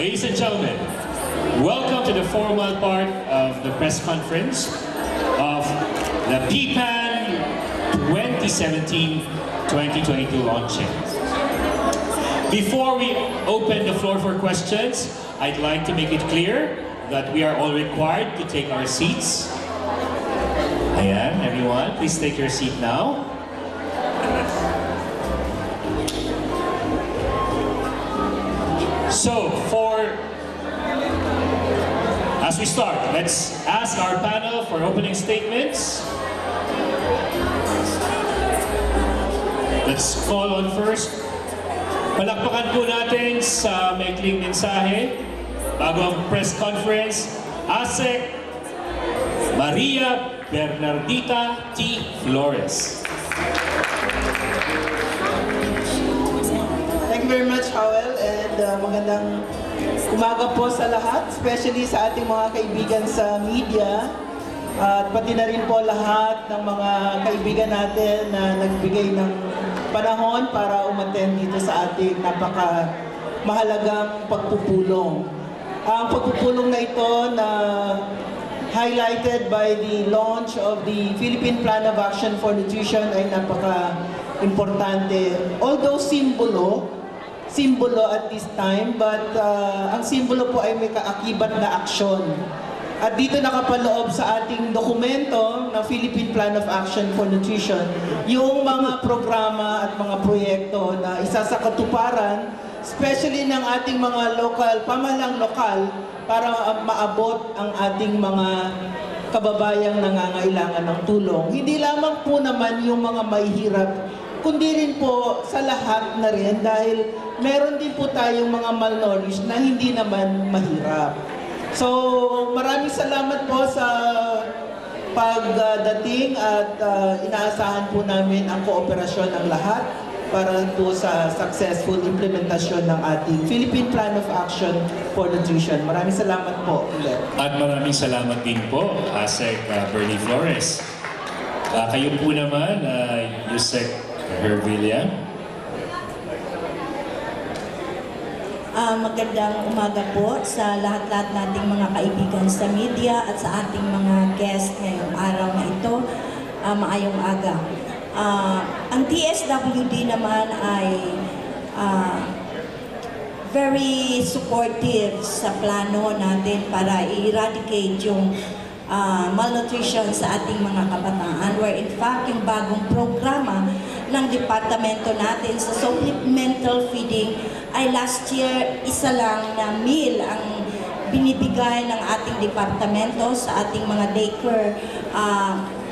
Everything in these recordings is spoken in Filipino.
Ladies and gentlemen, welcome to the formal part of the press conference of the PPAN 2017-2022 launching. Before we open the floor for questions, I'd like to make it clear that we are all required to take our seats. Ayan, everyone, please take your seat now. So, as we start, let's ask our panel for opening statements. Let's call on first. Palakpakan po natin sa maikling mensahe bago ang press conference, ASEC Maria Bernardita T. Flores. Thank you very much, Howell, and magandang umaga po sa lahat, especially sa ating mga kaibigan sa media at pati na rin po lahat ng mga kaibigan natin na nagbigay ng panahon para umattend dito sa ating napaka-mahalagang pagpupulong. Ang pagpupulong na ito na highlighted by the launch of the Philippine Plan of Action for Nutrition ay napaka-importante. Although simbolo at this time, but ang simbolo po ay may kaakibat na aksyon. At dito nakapaloob sa ating dokumento na Philippine Plan of Action for Nutrition, yung mga programa at mga proyekto na isa sa katuparan, especially ng ating mga pamahalang lokal, para maabot ang ating mga kababayang nangangailangan ng tulong. Hindi lamang po naman yung mga mahihirap, kundi rin po sa lahat na rin dahil meron din po tayong mga malnourished na hindi naman mahirap. So, maraming salamat po sa pagdating at inaasahan po namin ang kooperasyon ng lahat para po sa successful implementasyon ng ating Philippine Plan of Action for Nutrition. Maraming salamat po ulit. At maraming salamat din po, ASEC Bernie Flores. Kayo po naman, Yusek Hervilla. Magandang umaga po sa lahat-lahat nating mga kaibigan sa media at sa ating mga guest ngayong araw na ito. Maayong aga. Ang DSWD naman ay very supportive sa plano natin para i-eradicate yung malnutrition sa ating mga kabataan, where in fact yung bagong programa ng departamento natin sa supplemental feeding ay last year isa lang na meal ang binibigay ng ating departamento sa ating mga daycare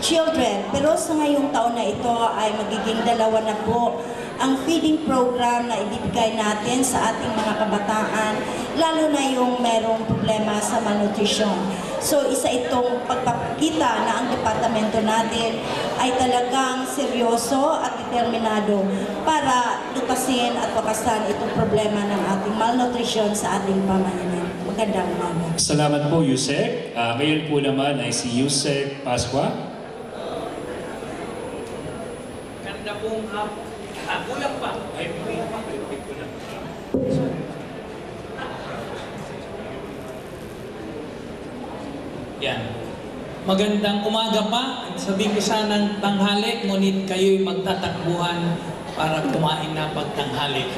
children. Pero sa ngayong taon na ito ay magiging 2 na po ang feeding program na ibibigay natin sa ating mga kabataan, lalo na yung merong problema sa malnutrition. So isa itong pagpapakita na ang departamento natin ay talagang seryoso at determinado para lutasin at wakasan itong problema ng ating malnutrition sa ating pamayanan. Magandang umaga. Salamat po, Yusek. Ngayon po naman ay si Yusek Pascua. Ganda pong kulang pa. Ay, ko na. Yan. Magandang umaga pa. Sabihin ko sanang tanghali, ngunit kayo'y magtatakbuhan para kumain na pagtanghali.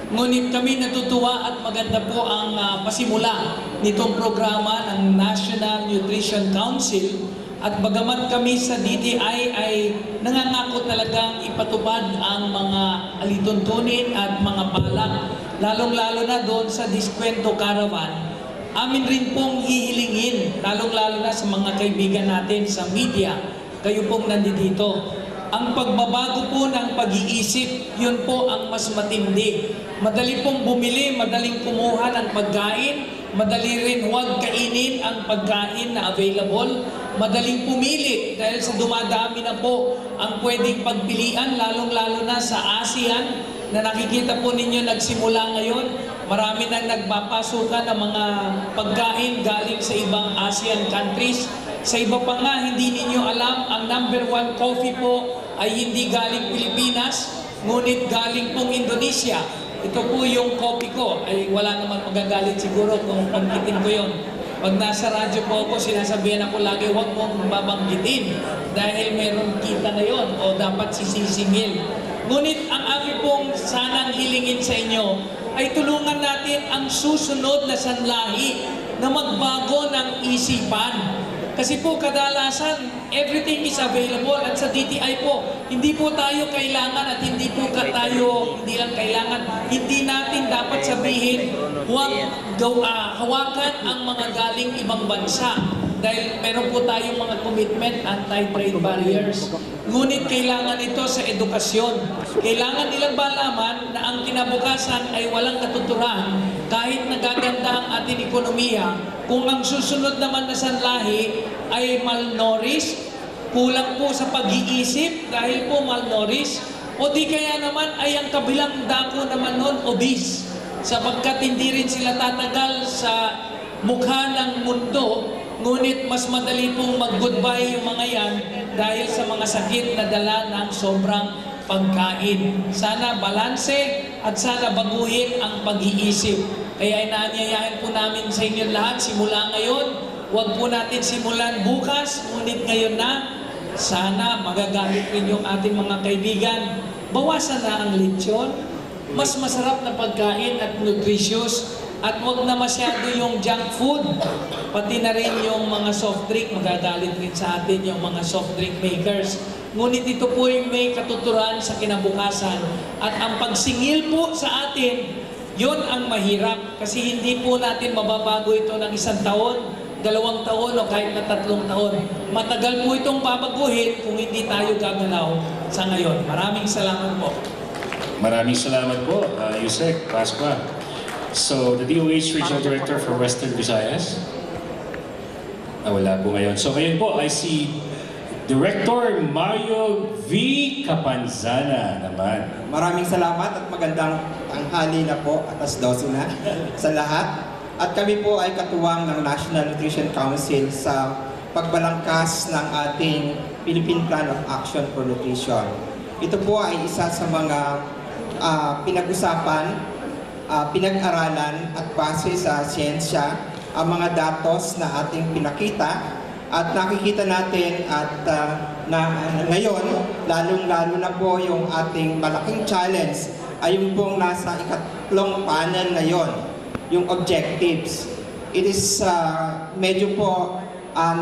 Ngunit kami natutuwa at maganda po ang pasimula nitong programa ng National Nutrition Council. At bagamat kami sa DTI ay nangangako talagang ipatupad ang mga alituntunin at mga balak, lalong-lalo na doon sa Diskwento Caravan, amin rin pong hihilingin, lalong-lalo na sa mga kaibigan natin sa media, kayo pong nandito. Ang pagbabago po ng pag-iisip, yun po ang mas matindi. Madali pong bumili, madaling kumuha ng pagkain, madali rin huwag kainin ang pagkain na available, madaling pumili dahil sa dumadami na po ang pwedeng pagpilian, lalong-lalo na sa ASEAN na nakikita po ninyo nagsimula ngayon. Marami nang nagpapasukan ng mga pagkain galing sa ibang ASEAN countries. Sa iba pa nga, hindi ninyo alam, ang #1 coffee po ay hindi galing Pilipinas, ngunit galing pong Indonesia. ito po yung copy ko. Ay wala naman magagalit siguro kung panggitin ko yon. Pag nasa radyo po ako, sinasabihan ako lagi, huwag mong babanggitin dahil meron kita na yon o dapat sisisingil. Ngunit ang aking pong sanang hilingin sa inyo ay tulungan natin ang susunod na sanlahi na magbago ng isipan. Kasi po kadalasan, everything is available at sa DTI po, hindi po tayo kailangan at hindi po hindi lang kailangan, hindi natin dapat sabihin, huwag hawakan ang mga galing ibang bansa. Dahil meron po tayong mga commitment, anti-trade barriers. Ngunit kailangan ito sa edukasyon. Kailangan nilang malaman na ang kinabukasan ay walang katuturan kahit nagaganda ang ating ekonomiya. Kung ang susunod naman na sanlahi ay malnourished, kulang po sa pag-iisip dahil po malnourished, o di kaya naman ay ang kabilang dako naman nun obese, sapagkat hindi rin sila tatagal sa mukha ng mundo. Ngunit mas madali pong mag-goodbye yung mga yan dahil sa mga sakit na dala ng sobrang pagkain. Sana balanse at sana baguhin ang pag-iisip. Kaya inaanyayahan po namin sa inyo lahat, simula ngayon, huwag po natin simulan bukas, ngunit ngayon na, sana magagalit rin yung ating mga kaibigan. Bawasan na ang lechon, mas masarap na pagkain at nutritious, at huwag na masyado yung junk food. Pati na rin yung mga soft drink, magagalit rin sa atin yung mga soft drink makers. Ngunit ito po yung may katuturan sa kinabukasan. At ang pagsingil po sa atin, yon ang mahirap. Kasi hindi po natin mababago ito ng 1 taon, 2 taon o kahit na 3 taon. Matagal po itong babaguhin kung hindi tayo gagalaw sa ngayon. Maraming salamat po. Maraming salamat po, Yusek Pascua. So, the DOH Regional Director for Western Visayas. Wala po ngayon. So, ngayon po, I see Director Mario V. Capanzana naman. Maraming salamat at magandang tanghali na po, atas 12 na sa lahat. At kami po ay katuwang ng National Nutrition Council sa pagbalangkas ng ating Philippine Plan of Action for Nutrition. Ito po ay isa sa mga pinag-usapan, pinag-aralan at base sa siyensya ang mga datos na ating pinakita at nakikita natin at ngayon, lalong-lalo na po yung ating malaking challenge ay yung pong nasa ikatlong panel ngayon, yung objectives. It is medyo po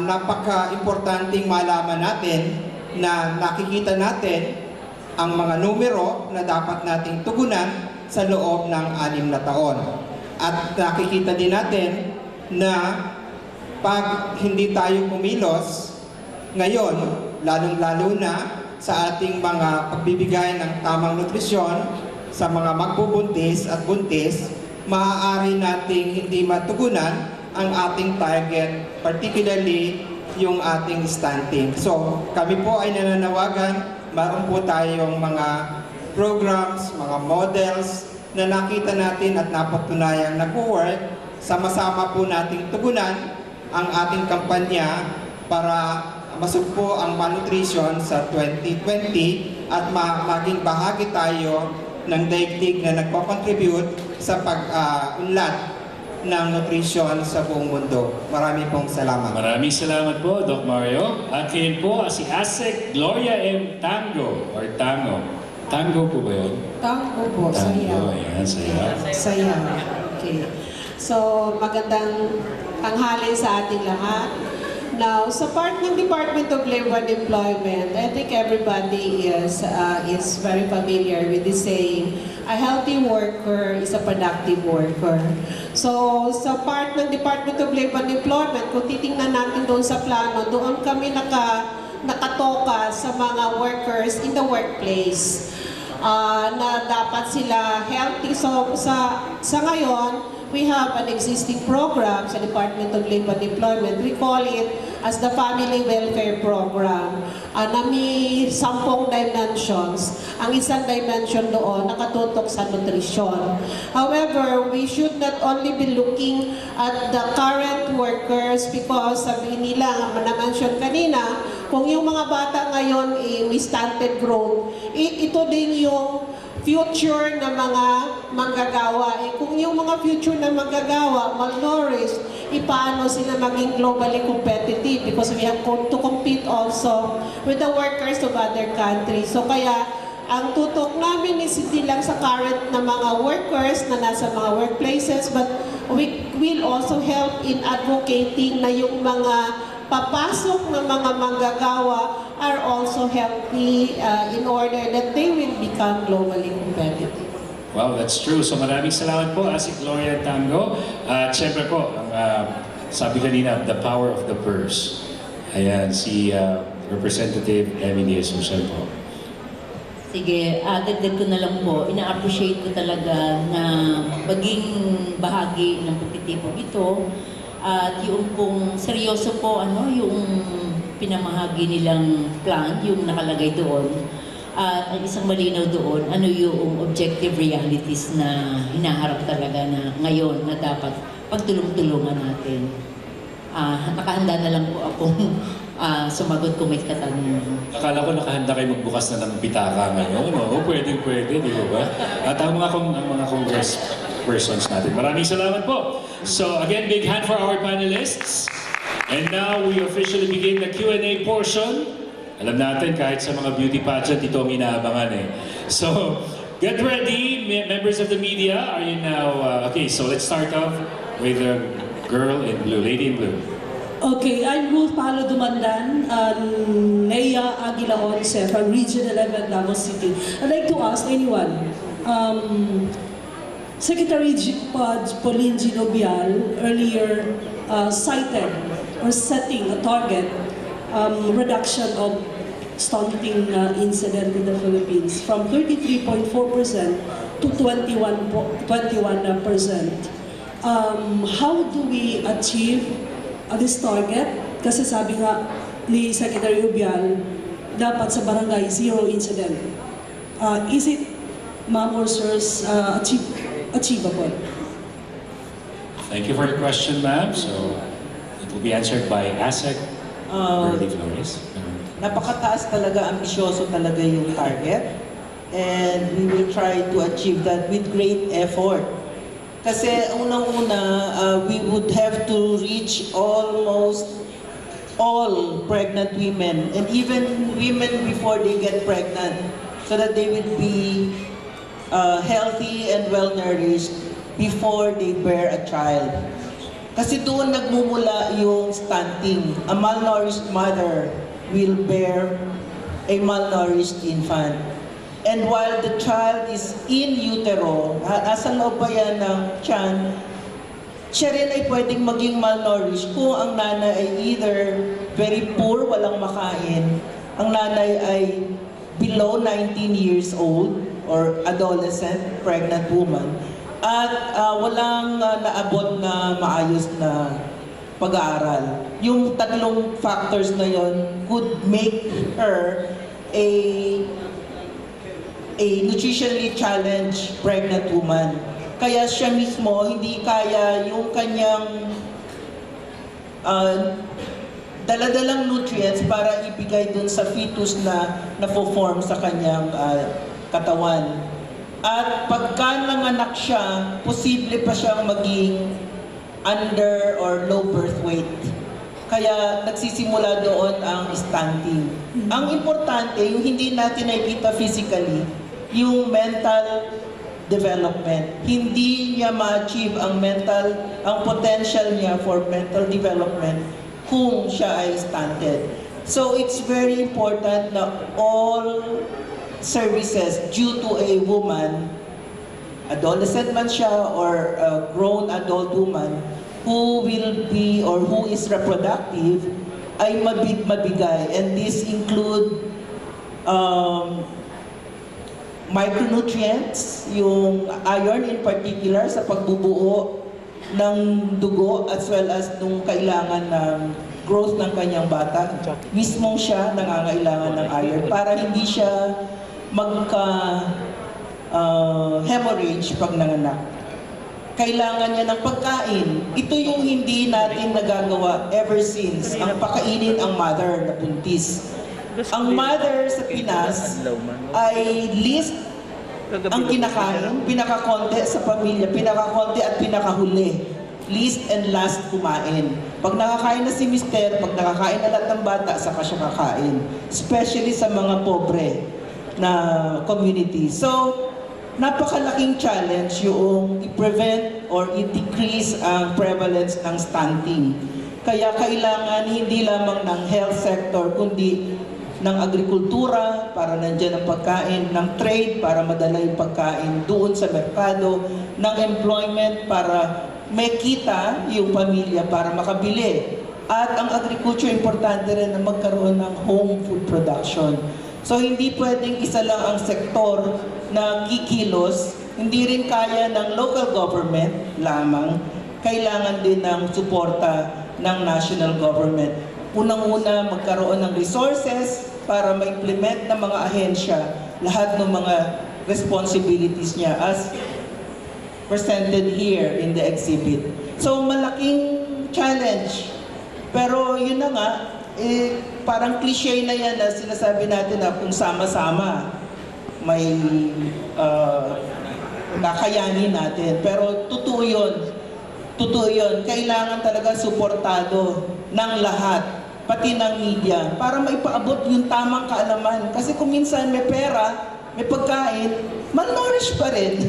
napaka-importanting malaman natin na nakikita natin ang mga numero na dapat nating tugunan sa loob ng 6 na taon. At nakikita din natin na pag hindi tayo kumilos ngayon, lalong-lalo na sa ating mga pagbibigay ng tamang nutrisyon sa mga magbubuntis at buntis, maaari nating hindi matugunan ang ating target, particularly yung ating stunting. So, kami po ay nananawagan, maroon po tayong mga programs, mga models na nakita natin at napatunayang nag-work, sama-sama po nating tugunan ang ating kampanya para masugpo ang malnutrition sa 2020 at maging bahagi tayo ng daigdig na nagpo-contribute sa pag-unlad ng nutrition sa buong mundo. Maraming pong salamat. Maraming salamat po, Doc Mario. At kayo po, si ASEC Gloria M. Tango or Tango. Tango po ba yun? Tango po, Tango, saya. ayan, saya. Saya. Okay. So, magandang tanghali sa ating lahat. Now, sa part ng Department of Labor and Employment, I think everybody is very familiar with the saying, a healthy worker is a productive worker. So, sa part ng Department of Labor and Employment, kung titingnan natin doon sa plano, doon kami nakatoka sa mga workers in the workplace na dapat sila healthy. So, sa ngayon, we have an existing program sa Department of Labor and Employment. We call it as the Family Welfare Program na may 10 dimensions. Ang isang dimension doon nakatutok sa nutrition. However, we should not only be looking at the current workers because sabihin nila, na-mention kanina, kung yung mga bata ngayon may stunted growth, ito din yung future na mga manggagawa. Kung yung mga future na manggagawa, malnourished, paano sila maging globally competitive? Because we have to compete also with the workers of other countries. So kaya, ang tutok namin is hindi lang sa current na mga workers na nasa mga workplaces, but we will also help in advocating na yung mga papasok na mga manggagawa are also healthy in order that they will become globally competitive. Wow, that's true. So maraming salamat po, Asik Gloria Tango. At syempre po, sabi kanina, the power of the purse. Ayan, si Representative Emily Asuncion po. Sige, dagdag ko na lang po, ina-appreciate ko talaga na maging bahagi ng pagtitipon ito at yung pong seryoso po, yung pinamahagi nilang plan, yung nakalagay doon. At ang isang malinaw doon, yung objective realities na hinaharap talaga na ngayon na dapat pagtulong-tulungan natin. Nakahanda na lang po akong sumagot kung may katanungan. Akala ko nakahanda kayo magbukas na ng pitaka ngayon. Oo, pwede, di ba? At ang mga congresspersons natin. Maraming salamat po. So again, big hand for our panelists. And now we officially begin the Q&A portion. Alam natin, kahit sa mga beauty pageant, ito ang inaabangan eh. So, get ready, members of the media. Are you now... okay, so let's start off with the girl in blue, lady in blue. Okay, I'm Ruth Palo Dumandan, Nea Aguila Once from Region 11, Davao City. I'd like to ask anyone, Secretary Pauline Ginobial earlier cited or setting a target reduction of stunting incident in the Philippines from 33.4% to 21%. How do we achieve this target? Kasi sabi nga ni Secretary Ubial, dapat sa barangay, zero incident. Is it, ma'am or sirs, achievable? Thank you for your question, ma'am. So, it will be answered by ASEC, Early Flores. Napakataas talaga, ambisyoso talaga yung target. And we will try to achieve that with great effort. Kasi unang-una, we would have to reach almost all pregnant women and even women before they get pregnant so that they will be healthy and well-nourished before they bear a child. Kasi doon nagmumula yung stunting. A malnourished mother will bear a malnourished infant. And while the child is in utero, nasa loob pa yan ng tiyan, siya rin ay pwedeng maging malnourished kung ang nanay ay either very poor, walang makain, ang nanay ay below 19 years old or adolescent, pregnant woman, at walang naabot na maayos na pag-aaral. Yung tatlong factors na yon could make her a nutritionally challenged pregnant woman. Kaya siya mismo hindi kaya yung kanyang daladalang nutrients para ibigay dun sa fetus na na-form sa kanyang katawan. At pagka nanganak siya, posible pa siyang maging under or low birth weight. Kaya nagsisimula doon ang stunting. Ang importante, yung hindi natin nakikita physically, yung mental development. Hindi niya ma-achieve ang potential niya for mental development kung siya ay stunted. So it's very important na all services due to a woman, adolescent man siya or a grown adult woman, who will be or who is reproductive, ay mabigay. And this include micronutrients, yung iron in particular sa pagbubuo ng dugo as well as nung kailangan ng growth ng kanyang bata. Mismong siya nangangailangan ng iron para hindi siya hemorrhage pag nanganak. Kailangan niya ng pagkain. Ito yung hindi natin nagagawa ever since ang pakainin ang mother na buntis. Ang mother sa Pinas ay least ang kinakain, pinakakonti sa pamilya, pinakakonti at pinakahuli. Least and last kumain. Pag nakakain na si mister, pag nakakain na lahat ng bata, saka siya kakain. Especially sa mga pobre na community. So, napakalaking challenge yung i-prevent or i-decrease ang prevalence ng stunting. Kaya kailangan hindi lamang ng health sector, kundi ng agrikultura para nandyan ang pagkain, ng trade para madala yung pagkain doon sa merkado, ng employment para may kita yung pamilya para makabili. At ang agriculture, importante rin na magkaroon ng home food production. So hindi pwedeng isa lang ang sektor na kikilos, hindi rin kaya ng local government lamang, kailangan din ng suporta ng national government. Unang-una, magkaroon ng resources para ma-implement ng mga ahensya lahat ng mga responsibilities niya as presented here in the exhibit. So malaking challenge. Pero yun na nga, parang cliche na yan na sinasabi natin na kung sama-sama may nakayanin natin. Pero totoo yun. Totoo yun. Kailangan talaga suportado ng lahat, pati ng media, para maipaabot yung tamang kaalaman. Kasi kung minsan may pera, may pagkain, malnourished pa rin.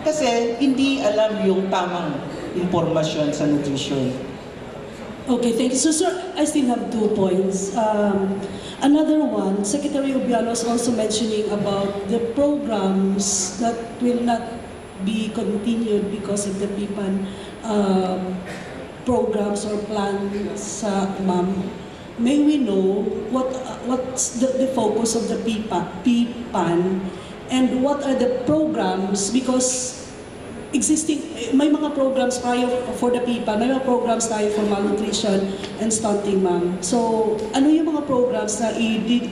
Kasi hindi alam yung tamang impormasyon sa nutrition. Okay, thank you. So, sir, I still have 2 points. Another one, Secretary Obiano was also mentioning about the programs that will not be continued because of the PIPAN programs or plans sa MAM. May we know what's the focus of the PIPAN and what are the programs, because existing, may mga programs tayo for the PIPAN, may mga programs tayo for malnutrition and stunting, ma'am. So, ano yung mga programs na hindi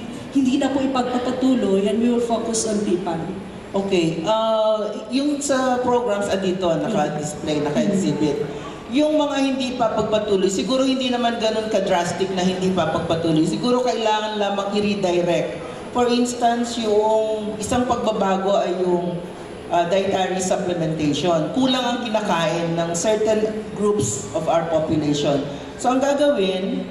na po ipagpapatuloy and we will focus on PIPAN? Okay, yung sa programs dito, naka-display, naka-exhibit. Yung mga hindi pa pagpatuloy, siguro hindi naman ganun ka-drastic na hindi pa pagpatuloy. Siguro kailangan lamang i-redirect. For instance, yung isang pagbabago ay yung dietary supplementation. Kulang ang kinakain ng certain groups of our population. So ang gagawin,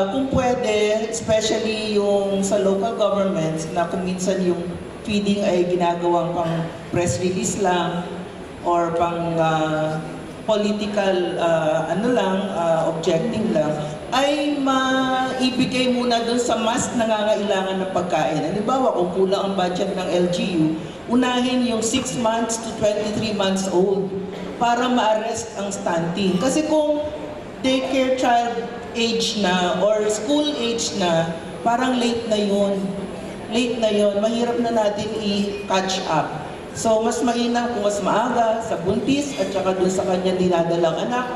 kung pwede, especially yung sa local governments, na kung minsan yung feeding ay ginagawang pang press release lang or pang political objecting lang, ay maibigay muna dun sa mas nangangailangan ng pagkain. Halimbawa, kung kulang ang budget ng LGU, unahin yung 6 months to 23 months old para ma-arrest ang stunting. Kasi kung daycare child age na or school age na, parang late na yun. Late na yun, mahirap na natin i-catch up. So, mas mainam kung mas maaga sa buntis at saka dun sa kanyang dinadalang anak,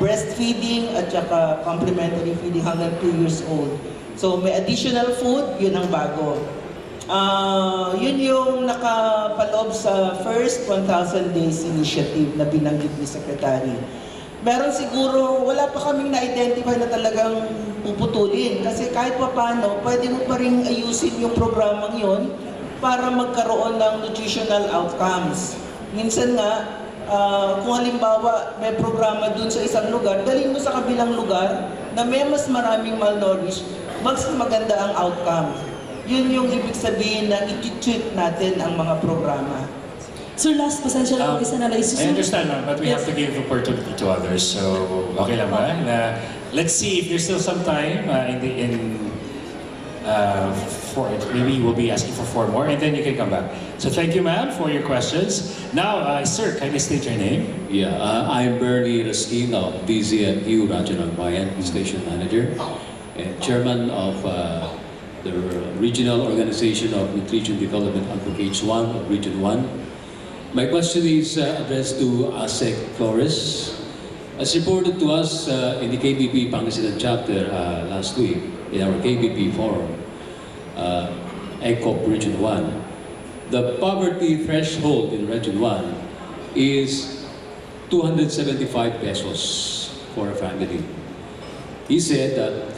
breastfeeding at saka complementary feeding hanggang 2 years old. So, may additional food, yun ang bago. Yun yung nakapaloob sa first 1,000 Days Initiative na binanggit ni Secretary. Meron siguro, wala pa kaming na-identify na talagang puputulin. Kasi kahit pa paano, pwede mo pa rin ayusin yung programang yun para magkaroon ng nutritional outcomes. Minsan nga, kung halimbawa may programa dun sa isang lugar, dalhin mo sa kabilang lugar na may mas maraming malnourished, mas maganda ang outcome. Yun yung ibig sabihin na i-tweak natin ang mga programa. Sir, last, pasensya lang isa na lang. I understand, ma'am, but we have to give opportunity to others. So, okay lang ba? Let's see if there's still some time for it. Maybe we'll be asking for 4 more, and then you can come back. So, thank you, ma'am, for your questions. Now, sir, can you state your name? Yeah, I'm Bernie Raskin of DZMU Regional Bayan Station Manager and Chairman of the Regional Organization of Nutrition Development Advocates 1 of Region 1. My question is addressed to ASEC Flores. As reported to us in the KBP Pangasinan chapter last week, in our KBP forum, ECOP Region 1, the poverty threshold in Region 1 is 275 pesos for a family. He said that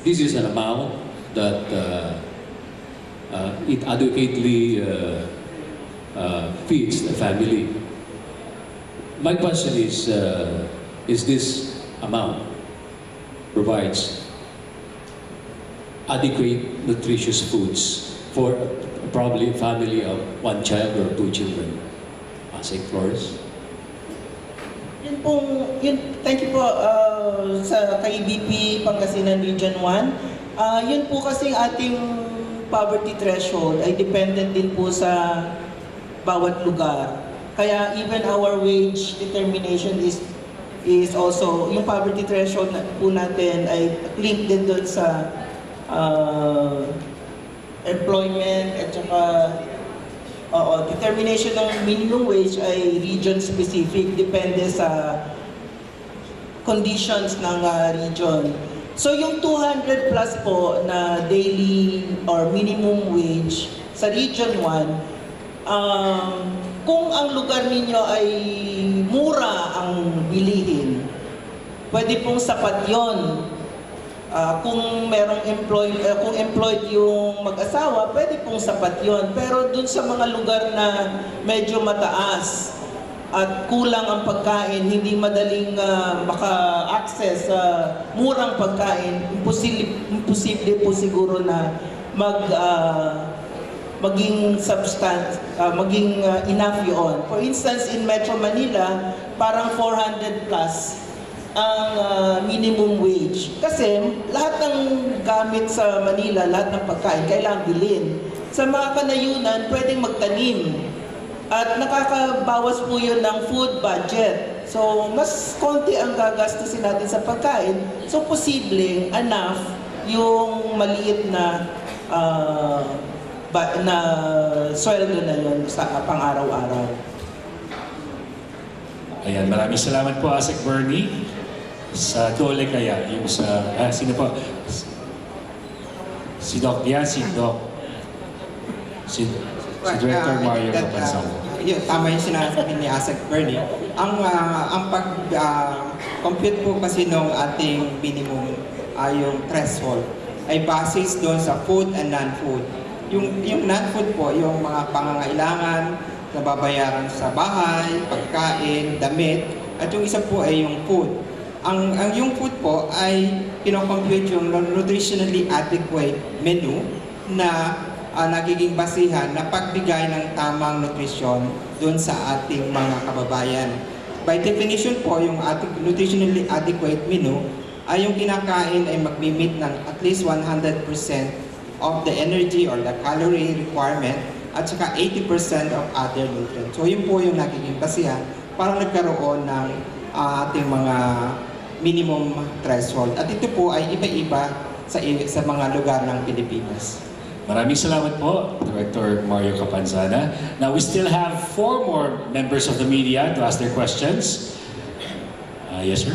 this is an amount that it adequately feeds the family. My question is this amount provides adequate nutritious foods for probably a family of 1 child or 2 children? Asik Flores? Thank you po sa kay BP Pangasinan Region 1. Yun po kasing ating poverty threshold ay dependent din po sa bawat lugar. Kaya even our wage determination is also, yung poverty threshold po natin ay linked din doon sa employment at saka determination ng minimum wage ay region specific, depende sa conditions ng region. So yung 200 plus po na daily or minimum wage sa Region 1, kung ang lugar ninyo ay mura ang bilihin, pwede pong sapat yon. Kung merong kung employed yung mag-asawa, pwede pong sapat yon. Pero dun sa mga lugar na medyo mataas at kulang ang pagkain, hindi madaling maka-access sa murang pagkain, imposible po siguro na maging enough yun. For instance, in Metro Manila, parang 400 plus ang minimum wage. Kasi lahat ng gamit sa Manila, lahat ng pagkain, kailangan bilhin. Sa mga kanayunan, pwedeng magtanim. At nakakabawas po yun ng food budget. So, mas konti ang gagastusin natin sa pagkain. So, posibleng enough yung maliit na sweldo na yun sa pang-araw-araw. Ayan, maraming salamat po, Asik Bernie. Sa Dole kaya, yung sa, sino po? Si Doc yan, si Director Mario Capanzano. Tama yung sinasabi ni Asik Bernie. Ang pag-compute po kasi ng ating minimum, yung threshold, ay basis doon sa food and non-food. Yung non-food po, yung mga pangangailangan na babayaran sa bahay, pagkain, damit, at yung isa po ay yung food. Yung food po ay pinocompute yung nutritionally adequate menu na nagiging basihan na pagbigay ng tamang nutrisyon doon sa ating mga kababayan. By definition po, yung ating nutritionally adequate menu ay yung kinakain ay magmi-meet ng at least 100% of the energy or the calorie requirement at saka 80% of other nutrients. So yun po yung nagiging basihan para nagkaroon ng ating mga minimum threshold. At ito po ay iba-iba sa mga lugar ng Pilipinas. Maraming salamat po, Director Mario Capanzana. Now, we still have 4 more members of the media to ask their questions. Yes, sir?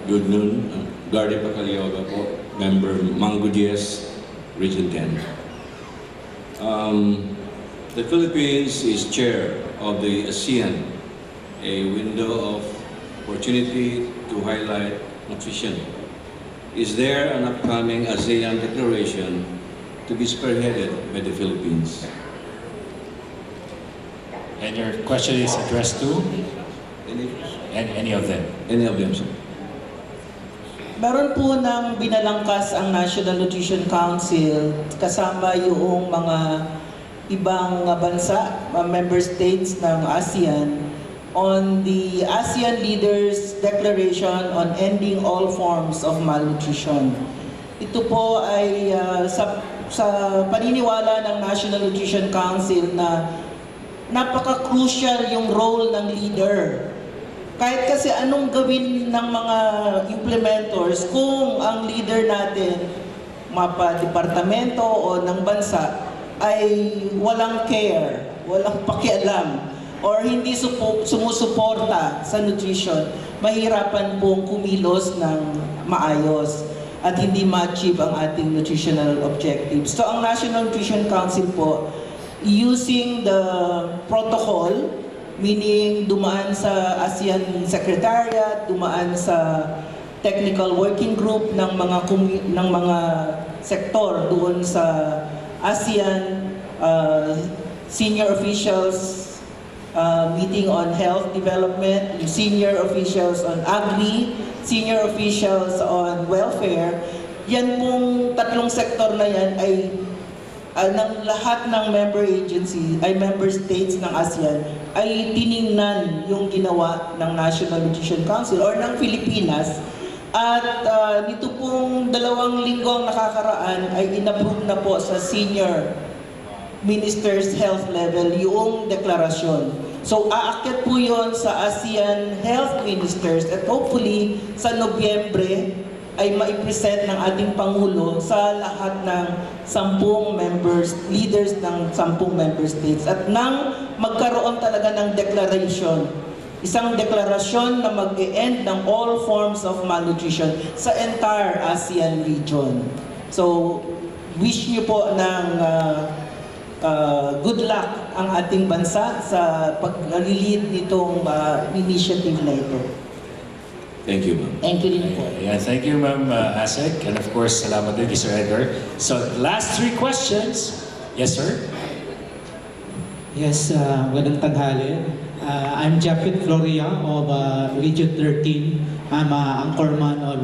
Good noon. Garde Pacalioga po, member Mango Diaz, Region 10. The Philippines is chair of the ASEAN, a window of opportunity to highlight nutrition. Is there an upcoming ASEAN declaration to be spearheaded by the Philippines? And your question is addressed to? Any of them? Any of them, sir. Meron po ng binalangkas ang National Nutrition Council kasama yung mga ibang bansa, member states ng ASEAN, on the ASEAN Leaders Declaration on Ending All Forms of Malnutrition. Ito po ay sa paniniwala ng National Nutrition Council na napaka-crucial yung role ng leader. Kahit kasi anong gawin ng mga implementors, kung ang leader natin, mapa-departamento o ng bansa, ay walang care, walang pakialam, or hindi sumusuporta sa nutrition, mahirapan pong kumilos ng maayos at hindi ma-achieve ang ating nutritional objectives. So ang National Nutrition Council po, using the protocol, meaning dumaan sa ASEAN Secretariat, dumaan sa technical working group ng mga sektor doon sa ASEAN senior officials meeting on health development, yung senior officials on agri, senior officials on welfare. Yan pong tatlong sektor na yan ay ng lahat ng member states ng ASEAN ay tiningnan yung ginawa ng National Nutrition Council or ng Pilipinas. At nito pong 2 linggong nakakaraan ay inapprove na po sa senior minister's health level yung deklarasyon. So aakyat po yon sa ASEAN Health Ministers at hopefully sa Nobyembre ay maipresent ng ating Pangulo sa lahat ng 10 leaders ng 10 member states. At nang magkaroon talaga ng declaration, isang deklarasyon na mag-e-end ng all forms of malnutrition sa entire ASEAN region. So, wish niyo po ng good luck ang ating bansa sa pag-lead nitong initiative na ito. Thank you, ma'am. Thank you din po. Yeah, thank you, Ma'am Asek. And of course, salamat din kay Sir Edgar. So, last 3 questions. Yes, sir? Yes, magandang tanghali. I'm Japit Floria of Region 13. I'm anchorman of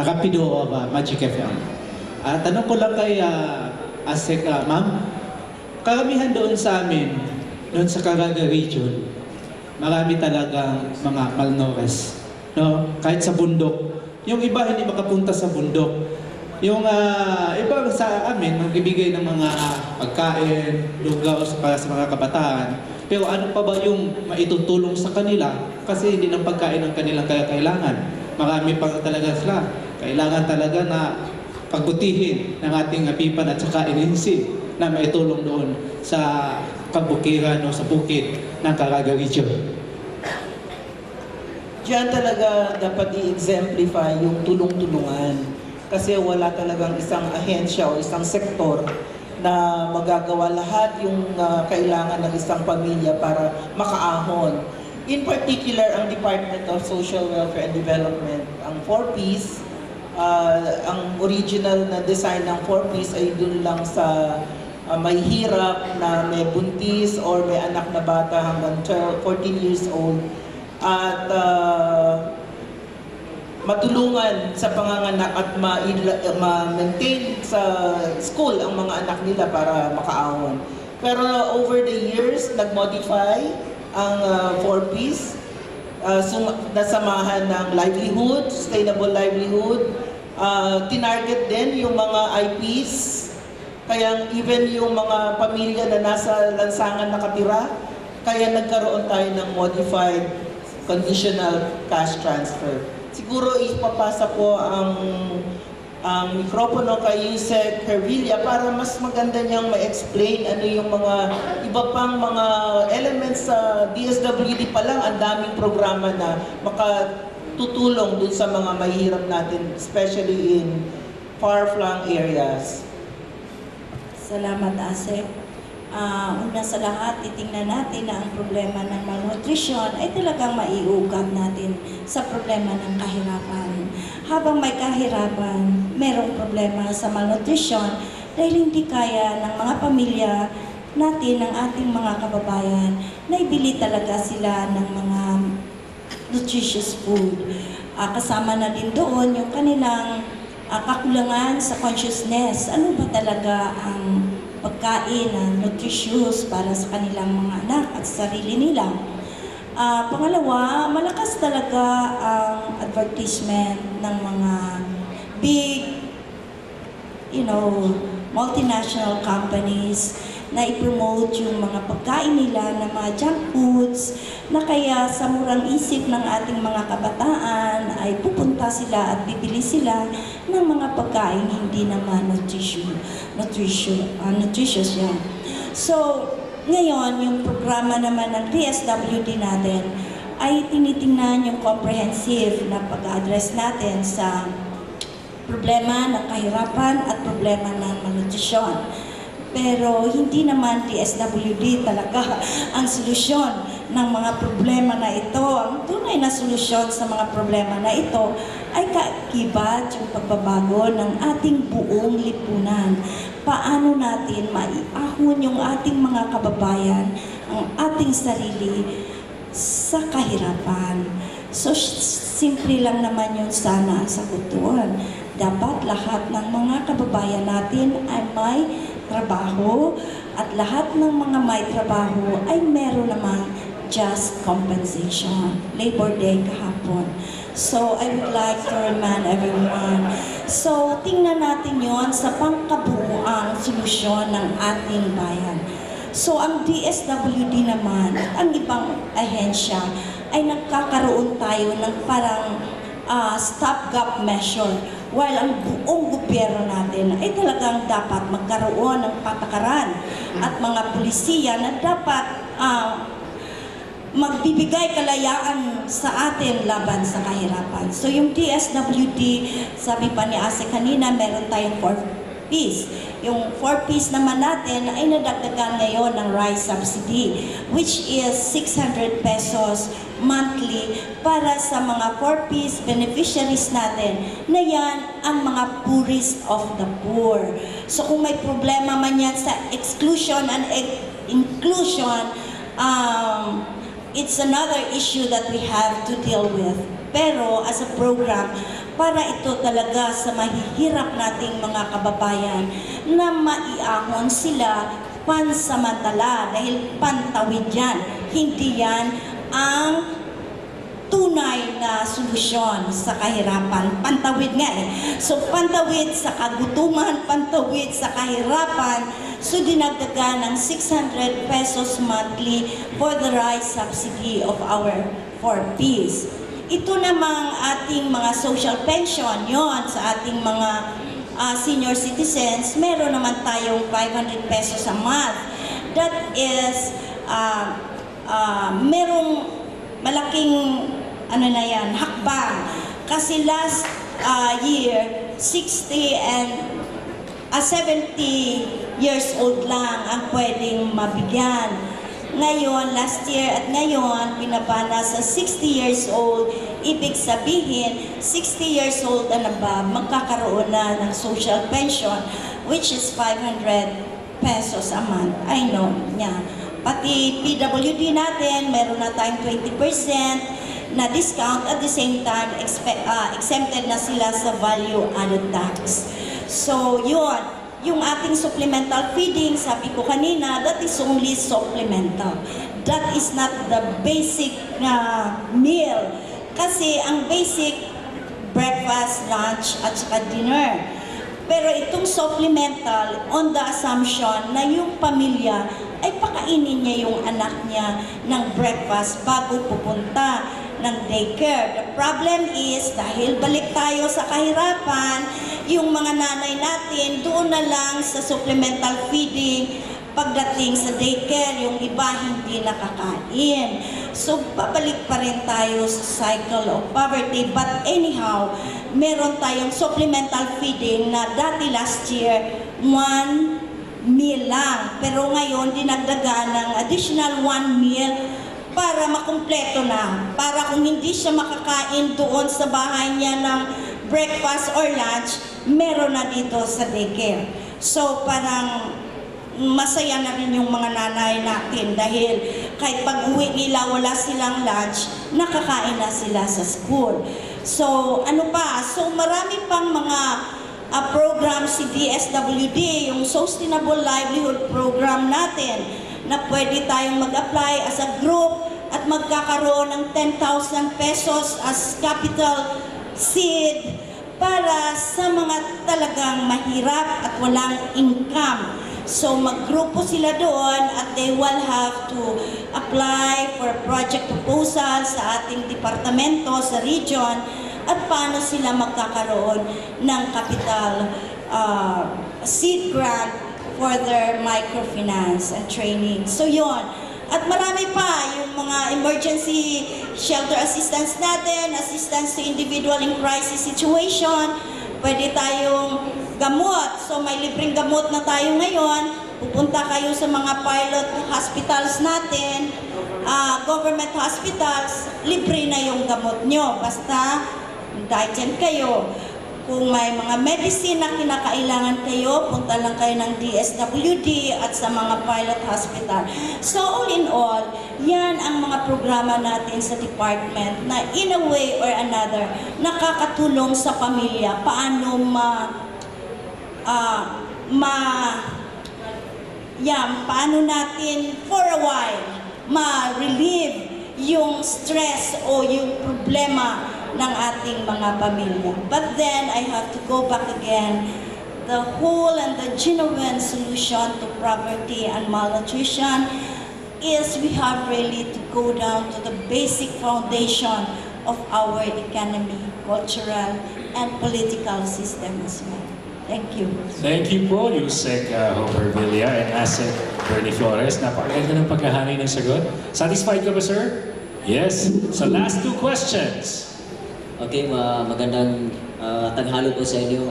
Rapido of Magic FM. Tanong ko lang kay Asek, ma'am, karamihan doon sa amin, doon sa Caraga region, marami talagang mga malnourished. No? Kahit sa bundok. Yung iba hindi makapunta sa bundok. Yung iba sa amin, magbibigay ng mga pagkain, lugaw para sa mga kabataan. Pero ano pa ba yung maitutulong sa kanila? Kasi hindi ng pagkain ang kanilang kailangan. Marami pa talaga sila. Kailangan talaga na pagbutihin ng ating pipan at saka ininsi na maitulong doon sa kabukiran o sa bukid ng Caraga region. Diyan talaga dapat i-exemplify yung tulong-tulungan. Kasi wala talagang isang ahensya o isang sektor na magagawa lahat yung kailangan ng isang pamilya para makaahon. In particular, ang Department of Social Welfare and Development, ang 4Ps, ang original na design ng 4Ps ay dun lang sa may hirap na may buntis or may anak na bata hanggang 14 years old at matulungan sa panganganak at ma-maintain sa school ang mga anak nila para makaahon. Pero over the years, nag-modify ang 4Ps, nasamahan ng livelihood, sustainable livelihood, tinarget din yung mga IPs, kaya even yung mga pamilya na nasa lansangan nakatira, kaya nagkaroon tayo ng modified conditional cash transfer. Siguro ipapasa po ang mikropono kay Yusek Hervilla para mas maganda niyang ma-explain ano yung mga iba pang mga elements sa DSWD pa lang. Ang daming programa na makatutulong dun sa mga mahihirap natin, especially in far-flung areas. Salamat, Asek. Una sa lahat, titingnan natin na ang problema ng malnutrition ay talagang maiugat natin sa problema ng kahirapan. Habang may kahirapan, merong problema sa malnutrition dahil hindi kaya ng mga pamilya natin, ng ating mga kababayan, na ibili talaga sila ng mga nutritious food. Kasama na din doon yung kanilang kakulangan sa consciousness. Ano ba talaga ang pagkain na nutritious para sa kanilang mga anak at sarili nila. Pangalawa, malakas talaga ang advertisement ng mga big, multinational companies na i-promote yung mga pagkain nila na mga junk foods na kaya sa murang isip ng ating mga kabataan ay pupunta sila at bibili sila ng mga pagkain hindi naman nutritious yan. So, ngayon, yung programa naman ng DSWD natin ay tinitingnan yung comprehensive na pag-address natin sa problema ng kahirapan at problema ng malnutrition. Pero hindi naman DSWD talaga ang solusyon ng mga problema na ito. Ang tunay na solusyon sa mga problema na ito ay kaakibat yung pagbabago ng ating buong lipunan. Paano natin maiahon yung ating mga kababayan, ang ating sarili sa kahirapan. So, simple lang naman yun sana sa sagutuan. Dapat lahat ng mga kababayan natin ay may trabaho at lahat ng mga may trabaho ay meron namang just compensation. Labor Day kahapon. So, I would like to remind everyone. So, tingnan natin yon sa pangkabuuang solusyon ng ating bayan. So, ang DSWD naman at ang ibang ahensya ay nagkakaroon tayo ng parang stopgap measure, while ang buong gobyerno natin ay talagang dapat magkaroon ng patakaran at mga pulisiya na dapat magbibigay kalayaan sa atin laban sa kahirapan. So yung DSWD, sabi pa ni Ase kanina, meron tayong 4Ps. Yung 4Ps naman natin ay nadagdagan ngayon ng rice subsidy, which is 600 pesos monthly para sa mga 4Ps beneficiaries natin, na yan ang mga poorest of the poor. So kung may problema man yan sa exclusion and inclusion, it's another issue that we have to deal with. Pero as a program, para ito talaga sa mahihirap nating mga kababayan na maiahon sila pansamantala dahil pantawid yan. Hindi yan ang tunay na solusyon sa kahirapan. Pantawid nga eh. So pantawid sa kagutuman, pantawid sa kahirapan. So dinagdagan ng 600 pesos monthly for the rice subsidy of our 4Ps. Ito namang ating mga social pension, yon sa ating mga senior citizens, meron naman tayong 500 pesos a month. That is, merong malaking, hakbang. Kasi last year, 60 and 70 years old lang ang pwedeng mabigyan. Ngayon, last year at ngayon, pinapana sa 60 years old. Ibig sabihin, 60 years old and above, magkakaroon na ng social pension, which is 500 pesos a month. I know niya. Pati PWD natin, meron na tayong 20% na discount. At the same time, exempted na sila sa value-added tax. So, yun. Yung ating supplemental feeding, sabi ko kanina, that is only supplemental. That is not the basic meal. Kasi ang basic, breakfast, lunch, at saka dinner. Pero itong supplemental, on the assumption na yung pamilya ay pakainin niya yung anak niya ng breakfast bago pupunta ng daycare. The problem is, dahil balik tayo sa kahirapan, yung mga nanay natin doon na lang sa supplemental feeding. Pagdating sa daycare, yung iba hindi nakakain. So, babalik pa rin tayo sa cycle of poverty. But anyhow, meron tayong supplemental feeding na dati last year, 1 meal lang. Pero ngayon, dinagdagan ng additional 1 meal para makumpleto na. Para kung hindi siya makakain doon sa bahay niya ng breakfast or lunch, meron na dito sa daycare. So parang masaya na rin yung mga nanay natin dahil kahit pag-uwi nila wala silang lunch, nakakain na sila sa school. So ano pa? So marami pang mga programs si DSWD, yung Sustainable Livelihood Program natin, na pwede tayong mag-apply as a group at magkakaroon ng 10,000 pesos as capital seed para sa mga talagang mahirap at walang income. So maggrupo sila doon at they will have to apply for project proposal sa ating departamento, sa region, at paano sila magkakaroon ng capital seed grant for their microfinance and training. So yon. At marami pa, yung mga emergency shelter assistance natin, assistance to individual in crisis situation, pwede tayong gamot. So may libreng gamot na tayo ngayon pupunta kayo sa mga pilot hospitals natin, government hospitals, libre na yung gamot nyo. Basta, dyan kayo. Kung may mga medicine na kinakailangan kayo, punta lang kayo ng DSWD at sa mga pilot hospital. So all in all, yan ang mga programa natin sa department na in a way or another, nakakatulong sa pamilya paano paano natin for a while ma-relieve yung stress o yung problema ng ating mga pamilya. But then, I have to go back again. The whole and the genuine solution to poverty and malnutrition is we have really to go down to the basic foundation of our economy, cultural, and political system as well. Thank you. Thank you po, Yusek Hopper Villa and Asek Bernie Flores. Napakaganda ng paghahanay ng sagot. Satisfied ka ba, sir? Yes. So last two questions. Okay, magandang tanghali po sa inyo.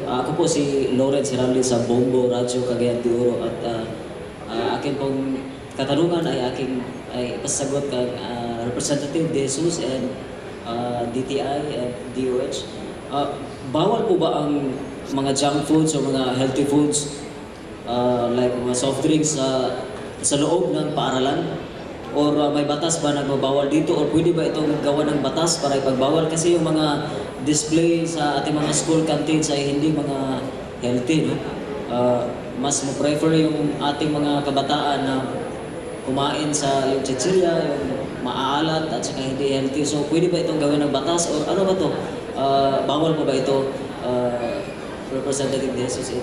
Ako po si Lawrence Heraldez sa Bombo Radio Cagayan de Oro at akin pong katanungan ay pasagot kay Representative De Jesus and DTI and DOH. Bawal po ba ang mga junk foods o mga healthy foods like mga soft drinks sa loob ng paaralan? Or may batas ba nagbabawal dito? Or pwede ba itong gawa ng batas para ipagbawal? Kasi yung mga display sa ating mga school canteens ay hindi mga healthy. No? Mas mo-prefer yung ating mga kabataan na kumain sa yung chichirya, yung maaalat at saka hindi healthy. So pwede ba itong gawin ng batas? Or ano ba to? Bawal mo ba ito? Representative Jesus in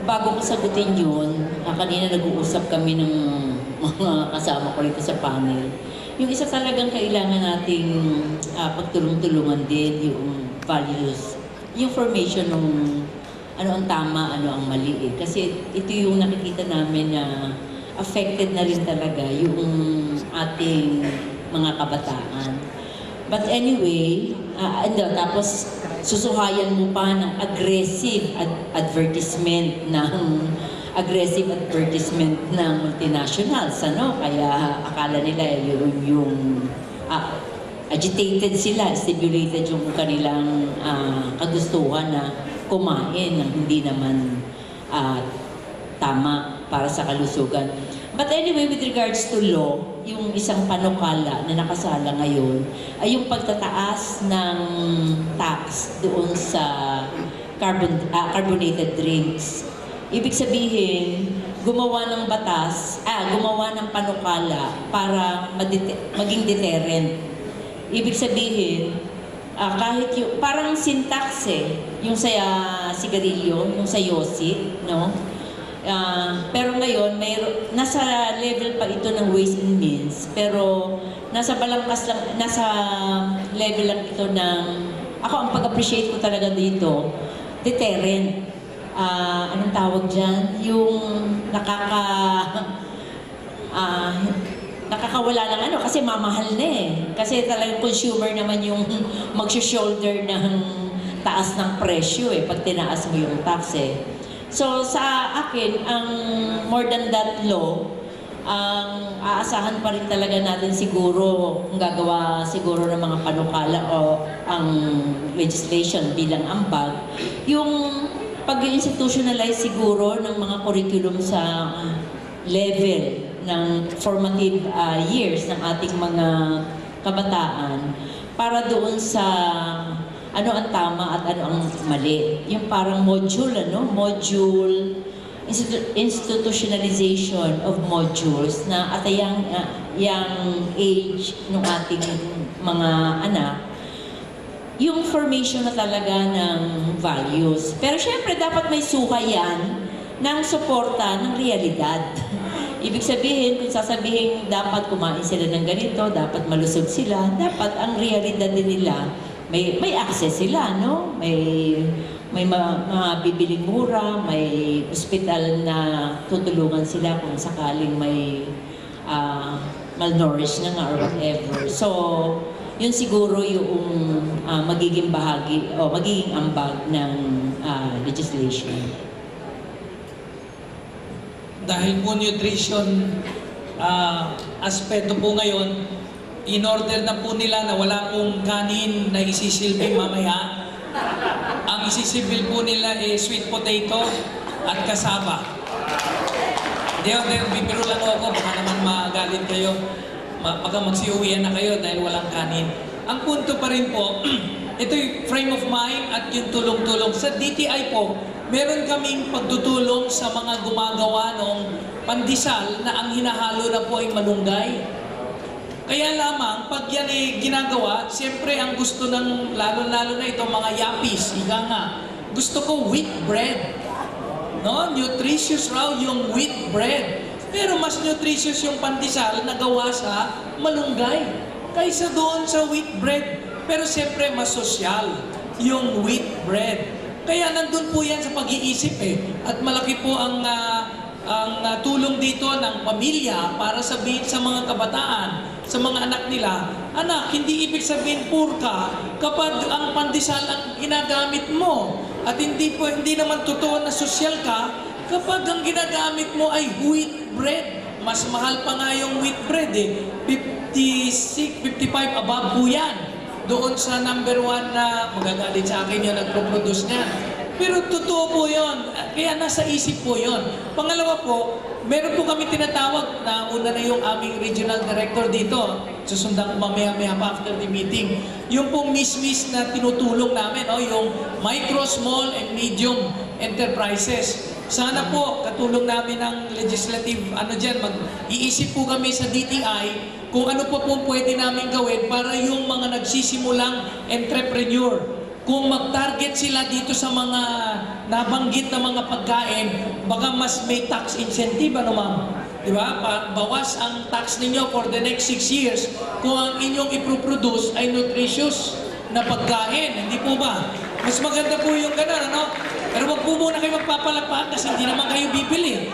Bago ko sagutin yun, kanina nag-uusap kami ng mga kasama ko rito sa panel. Yung isa talagang kailangan nating pagtulong-tulungan din yung values, yung formation ng ano ang tama, ano ang mali. Kasi ito yung nakikita namin na affected na rin talaga yung ating mga kabataan. But anyway, tapos susuhayan mo pa ng aggressive advertisement ng multinationals, ano? Kaya akala nila yung agitated sila, stimulated yung kanilang kagustuhan na kumain ng hindi naman tama para sa kalusugan. But anyway, with regards to law, yung isang panukala na nakasala ngayon ay yung pagtataas ng tax doon sa carbonated drinks. Ibig sabihin, gumawa ng panukala para maging deterrent. Ibig sabihin, kahit yung, parang syntax yung sa sigarilyo, yung sa yosi, no? Pero ngayon, nasa level pa ito ng Ways and Means, pero nasa level lang ito ng, ako ang pag-appreciate ko talaga dito, deterrent. Anong tawag dyan? Yung nakakawala ng ano, kasi mamahal na Kasi talagang consumer naman yung mag-shoulder ng taas ng presyo pag tinaas mo yung tax So sa akin, ang more than that law, ang aasahan pa rin talaga natin siguro, kung gagawa siguro ng mga panukala o ang legislation bilang ambag, yung pag-institutionalize siguro ng mga curriculum sa level ng formative years ng ating mga kabataan para doon sa ano ang tama at ano ang mali. Yung parang module, institutionalization of modules na at yung age ng ating mga anak, yung formation na talaga ng values. Pero syempre, dapat may suka yan ng suporta ng realidad. Ibig sabihin, kung sasabihin dapat kumain sila ng ganito, dapat malusog sila, dapat ang realidad din nila, may access sila, no? May mabibiling mura, may ospital na tutulungan sila kung sakaling may malnourished na nga or whatever. So, yun siguro yung magiging bahagi o magiging ambag ng legislation. Dahil po nutrition aspeto po ngayon, in order na po nila na wala pong kanin na isisilbi mamaya, ang isisilbi po nila sweet potato at kasaba. Bibiro lang ako, baka naman magalit kayo. Baka magsiuwian na kayo dahil walang kanin. Ang punto pa rin po, ito yung frame of mind at yung tulong-tulong. Sa DTI po, meron kaming pagtutulong sa mga gumagawa ng pandesal na ang hinahalo na po ay malunggay. Kaya lamang, pag yan ay ginagawa, siyempre ang gusto ng lalo-lalo na ito, mga yapis, ika nga, gusto ko wheat bread. No? Nutritious raw yung wheat bread. Pero mas nutritious yung pandesal na gawa sa malunggay kaysa doon sa wheat bread. Pero siyempre mas sosyal yung wheat bread. Kaya nandun po yan sa pag-iisip At malaki po ang tulong dito ng pamilya para sabihin sa mga kabataan, sa mga anak nila, anak, hindi ibig sabihin poor ka kapag ang pandesal ang ginagamit mo. At hindi naman totoo na sosyal ka kapag ang ginagamit mo ay wheat bread. Mas mahal pa nga yung wheat bread 56, 55 above po yan. Doon sa number 1 na magagalit sa akin yung nagpo-produce niya. Pero totoo po yun. Kaya nasa isip po yun. Pangalawa po, meron po kami tinatawag na una na yung aming regional director dito. Susundan ko mamaya after the meeting. Yung pong miss na tinutulong namin, yung micro, small, and medium enterprises. Sana po, katulong namin ng legislative, mag-iisip po kami sa DTI kung ano po pwede namin gawin para yung mga nagsisimulang entrepreneur, kung mag-target sila dito sa mga nabanggit na mga pagkain, baka mas may tax incentive, ma'am? Diba? Bawas ang tax ninyo for the next 6 years kung ang inyong iproproduce ay nutritious na pagkain. Hindi po ba? Mas maganda po yung gano'n, Pero wag po muna kayo magpapalakpakan kasi hindi naman kayo bibili.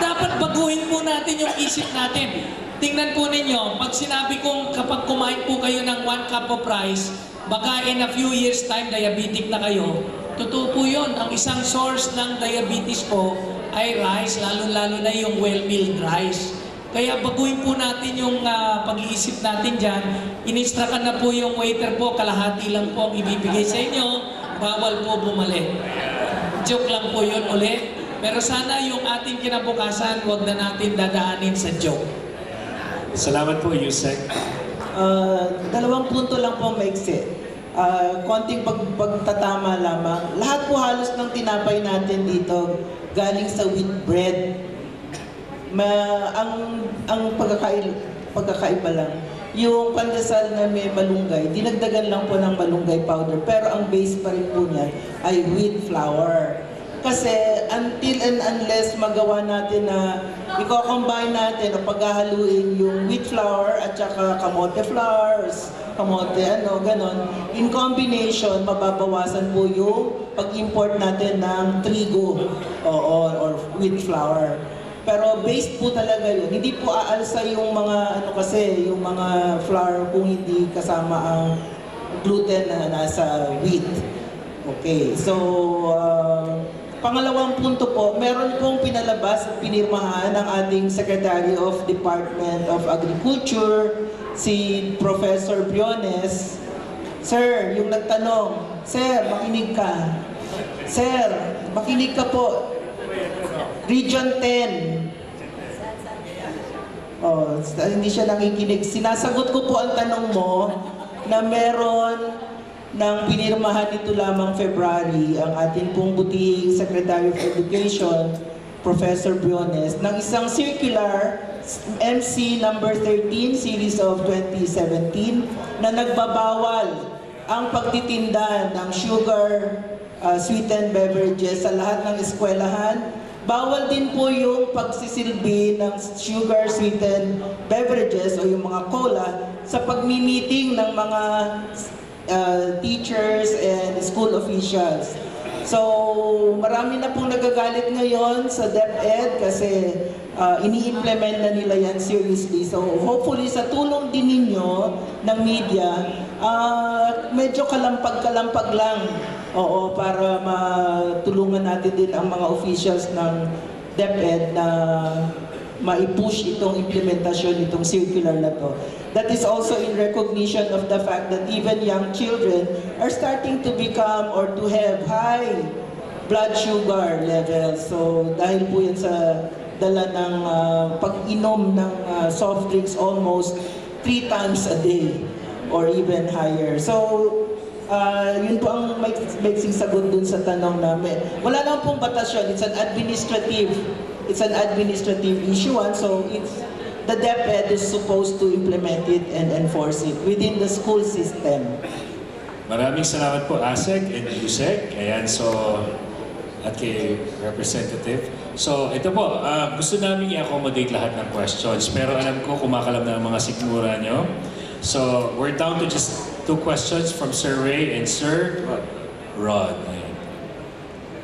Dapat baguhin po natin yung isip natin. Tingnan po ninyo, pag sinabi kong kapag kumain po kayo ng 1 cup of rice, baka in a few years time, diabetic na kayo. Totoo po yun. Ang isang source ng diabetes po ay rice, lalo-lalo na yung well-milled rice. Kaya baguhin po natin yung pag-iisip natin dyan. Inistrakan na po yung waiter po, kalahati lang po ang ibibigay sa inyo, bawal po bumalik. Joke lang po yun ulit. Pero sana yung ating kinabukasan, wag na natin dadaanin sa joke. Salamat po, Yusek. 2 punto lang po maiksi. Konting pagtatama lamang. Lahat po halos ng tinapay natin dito galing sa wheat bread. Ang pagkakaiba lang, yung pandesal na may malunggay, dinagdagan lang po ng malunggay powder, pero ang base pa rin po niya ay wheat flour. Kasi until and unless magawa natin na i-combine natin o paghahaluin yung wheat flour at saka kamote flours, ganon. In combination, mababawasan po yung pag-import natin ng trigo or wheat flour. Pero based po talaga yun. Hindi po aalsa yung mga yung mga flour kung hindi kasama ang gluten na nasa wheat. Okay, so pangalawang punto po, meron pong pinalabas at pinirmahan ng ating Secretary of Department of Agriculture, si Professor Briones. Sir, yung nagtanong, Sir, makinig ka. Sir, makinig ka po. Region 10. Hindi siya nakikinig. Sinasagot ko po ang tanong mo na meron ng pinirmahan nito lamang February ang ating pong butihing Secretary of Education, Professor Briones, ng isang circular MC number 13, series of 2017, na nagbabawal ang pagtitinda ng sugar sweetened beverages sa lahat ng eskwelahan. Bawal din po yung pagsisilbi ng sugar sweetened beverages o yung mga cola sa pagmi-meeting ng mga teachers and school officials. So, marami na pong nagagalit ngayon sa DepEd kasi ini-implement na nila yan seriously. So, hopefully sa tulong din ninyo ng media, Medyo kalampag-kalampag lang. Oo, para matulungan natin din ang mga officials ng DepEd na ma-push itong implementasyon itong circular na to. That is also in recognition of the fact that even young children are starting to become or to have high blood sugar levels. So dahil po yan sa dala ng pag-inom ng soft drinks almost 3 times a day or even higher. So yun po ang maiksing sagot dun sa tanong namin. Wala lang pong batas yun. It's an administrative issue, and so the DepEd is supposed to implement it and enforce it within the school system. Maraming salamat po, ASEC and USEC. Ayan, so, at kay Representative. So, ito po, gusto namin i-accommodate lahat ng questions, pero alam ko kumakalam na ang mga sikmura nyo. So, we're down to just 2 questions from Sir Ray and Sir Rod. Ayan.